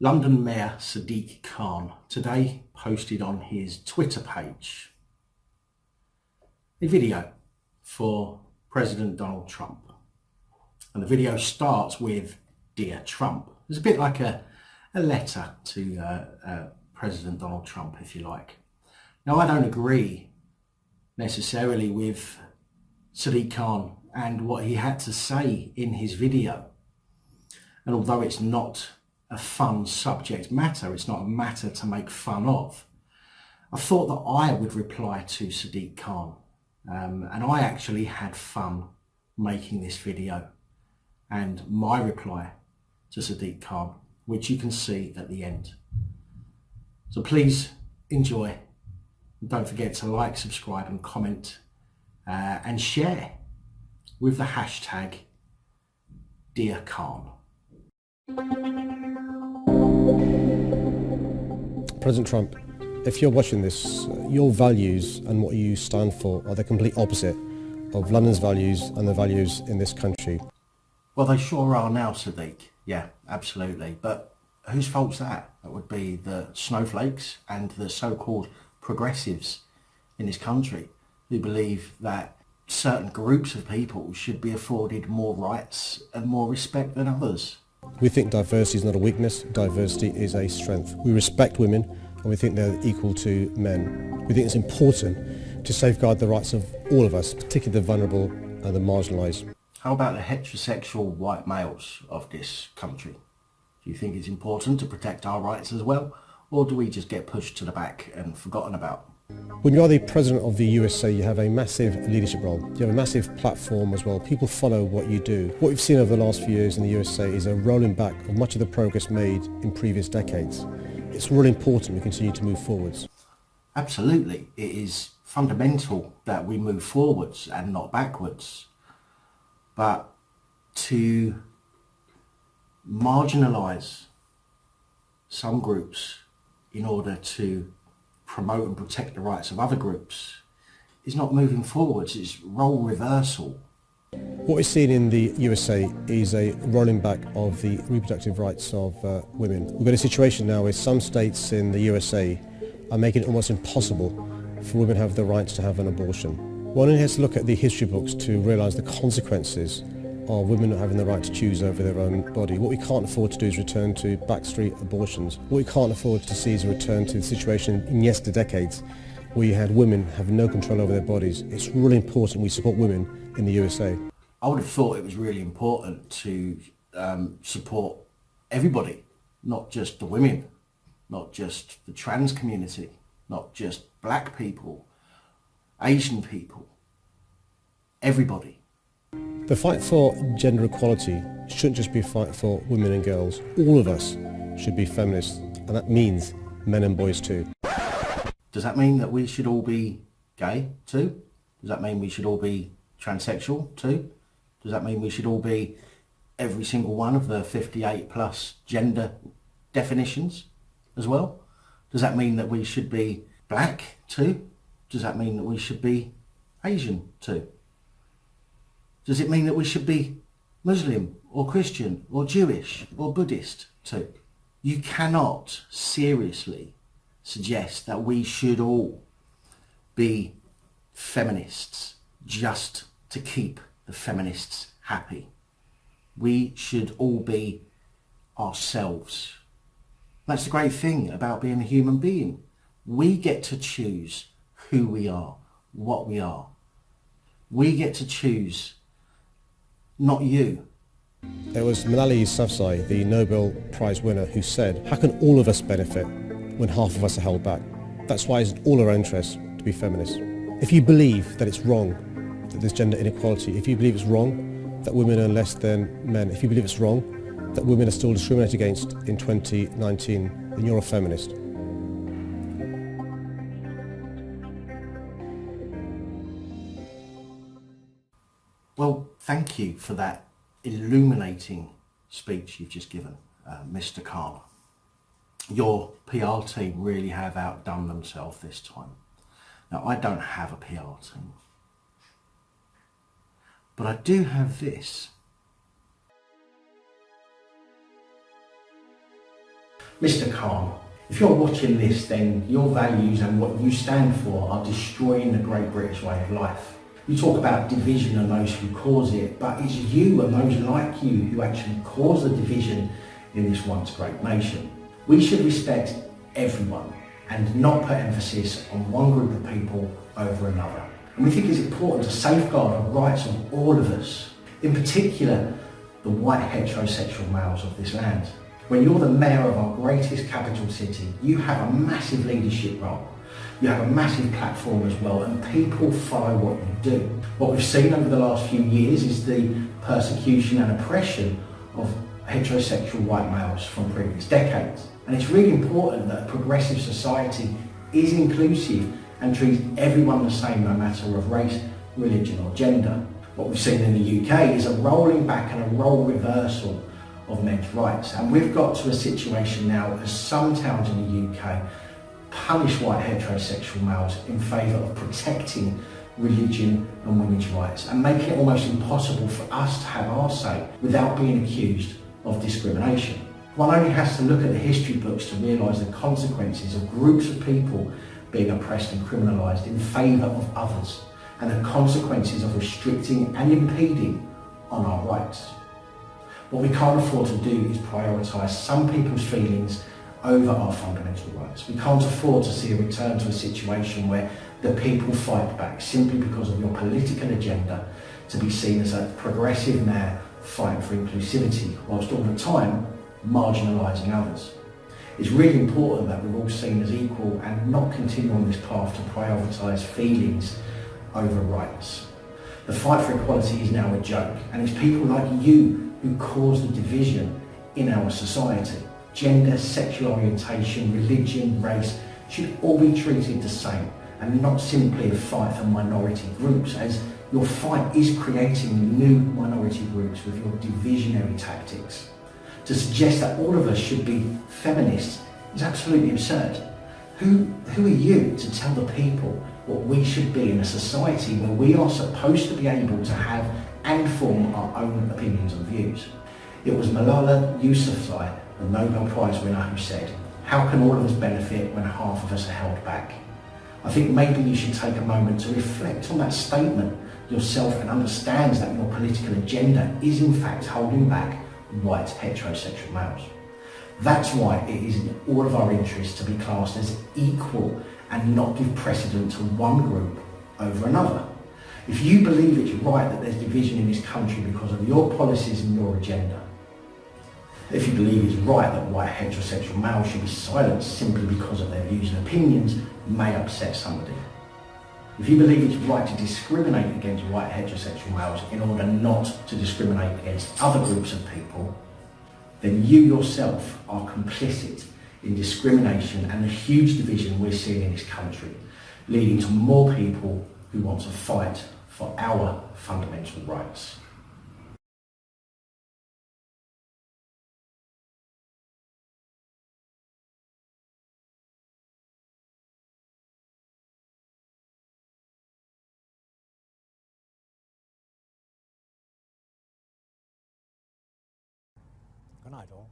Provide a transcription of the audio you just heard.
London Mayor Sadiq Khan today posted on his Twitter page a video for President Donald Trump. And the video starts with "Dear Trump." It's a bit like a letter to President Donald Trump, if you like. Now, I don't agree necessarily with Sadiq Khan and what he had to say in his video. And although it's not a fun subject matter, it's not a matter to make fun of, I thought that I would reply to Sadiq Khan. And I actually had fun making this video. And my reply to Sadiq Khan, which you can see at the end. So please enjoy. And don't forget to like, subscribe and comment and share with the hashtag Dear Khan. President Trump, if you're watching this, your values and what you stand for are the complete opposite of London's values and the values in this country. Well, they sure are now, Sadiq. Yeah, absolutely. But whose fault's that? That would be the snowflakes and the so-called progressives in this country who believe that certain groups of people should be afforded more rights and more respect than others. We think diversity is not a weakness, diversity is a strength. We respect women and we think they're equal to men. We think it's important to safeguard the rights of all of us, particularly the vulnerable and the marginalised. How about the heterosexual white males of this country? Do you think it's important to protect our rights as well? Or do we just get pushed to the back and forgotten about? When you are the President of the USA, you have a massive leadership role. You have a massive platform as well. People follow what you do. What we've seen over the last few years in the USA is a rolling back of much of the progress made in previous decades. It's really important we continue to move forwards. Absolutely. It is fundamental that we move forwards and not backwards. But to marginalise some groups in order to promote and protect the rights of other groups is not moving forwards, it's role reversal. What we're seeing in the USA is a rolling back of the reproductive rights of women. We've got a situation now where some states in the USA are making it almost impossible for women to have the rights to have an abortion. One has to look at the history books to realise the consequences of women not having the right to choose over their own body. What we can't afford to do is return to backstreet abortions. What we can't afford to see is a return to the situation in decades where you had women having no control over their bodies. It's really important we support women in the USA. I would have thought it was really important to support everybody, not just the women, not just the trans community, not just black people, Asian people, everybody. The fight for gender equality shouldn't just be a fight for women and girls. All of us should be feminists, and that means men and boys too. Does that mean that we should all be gay too? Does that mean we should all be transsexual too? Does that mean we should all be every single one of the 58 plus gender definitions as well? Does that mean that we should be black too? Does that mean that we should be Asian too? Does it mean that we should be Muslim or Christian or Jewish or Buddhist too? You cannot seriously suggest that we should all be feminists just to keep the feminists happy. We should all be ourselves. That's the great thing about being a human being. We get to choose who we are, what we are. We get to choose, not you. It was Malala Yousafzai, the Nobel Prize winner, who said, how can all of us benefit when half of us are held back? That's why it's in all our interests to be feminists. If you believe that it's wrong that there's gender inequality, if you believe it's wrong that women are less than men, if you believe it's wrong that women are still discriminated against in 2019, then you're a feminist. Well, thank you for that illuminating speech you've just given, Mr. Khan. Your PR team really have outdone themselves this time. Now, I don't have a PR team, but I do have this. Mr. Khan, if you're watching this, then your values and what you stand for are destroying the great British way of life. You talk about division and those who cause it, but it's you and those like you who actually cause the division in this once great nation. We should respect everyone and not put emphasis on one group of people over another. And we think it's important to safeguard the rights of all of us, in particular the white heterosexual males of this land. When you're the mayor of our greatest capital city, you have a massive leadership role. You have a massive platform as well, and people follow what you do. What we've seen over the last few years is the persecution and oppression of heterosexual white males from previous decades. And it's really important that a progressive society is inclusive and treats everyone the same no matter of race, religion or gender. What we've seen in the UK is a rolling back and a role reversal of men's rights. And we've got to a situation now as some towns in the UK punish white heterosexual males in favour of protecting religion and women's rights and making it almost impossible for us to have our say without being accused of discrimination. One only has to look at the history books to realise the consequences of groups of people being oppressed and criminalised in favour of others, and the consequences of restricting and impeding on our rights. What we can't afford to do is prioritise some people's feelings over our fundamental rights. We can't afford to see a return to a situation where the people fight back simply because of your political agenda to be seen as a progressive mayor fighting for inclusivity, whilst all the time marginalising others. It's really important that we're all seen as equal and not continue on this path to prioritise feelings over rights. The fight for equality is now a joke, and it's people like you who cause the division in our society. Gender, sexual orientation, religion, race should all be treated the same and not simply a fight for minority groups, as your fight is creating new minority groups with your divisionary tactics. To suggest that all of us should be feminists is absolutely absurd. Who are you to tell the people what we should be in a society where we are supposed to be able to have and form our own opinions and views? It was Malala Yousafzai, the Nobel Prize winner, who said, "How can all of us benefit when half of us are held back?" I think maybe you should take a moment to reflect on that statement yourself and understand that your political agenda is in fact holding back white heterosexual males. That's why it is in all of our interests to be classed as equal and not give precedent to one group over another. If you believe it's right that there's division in this country because of your policies and your agenda, if you believe it's right that white heterosexual males should be silenced simply because of their views and opinions may upset somebody, if you believe it's right to discriminate against white heterosexual males in order not to discriminate against other groups of people, then you yourself are complicit in discrimination and the huge division we're seeing in this country, leading to more people who want to fight for our fundamental rights. Good night, all.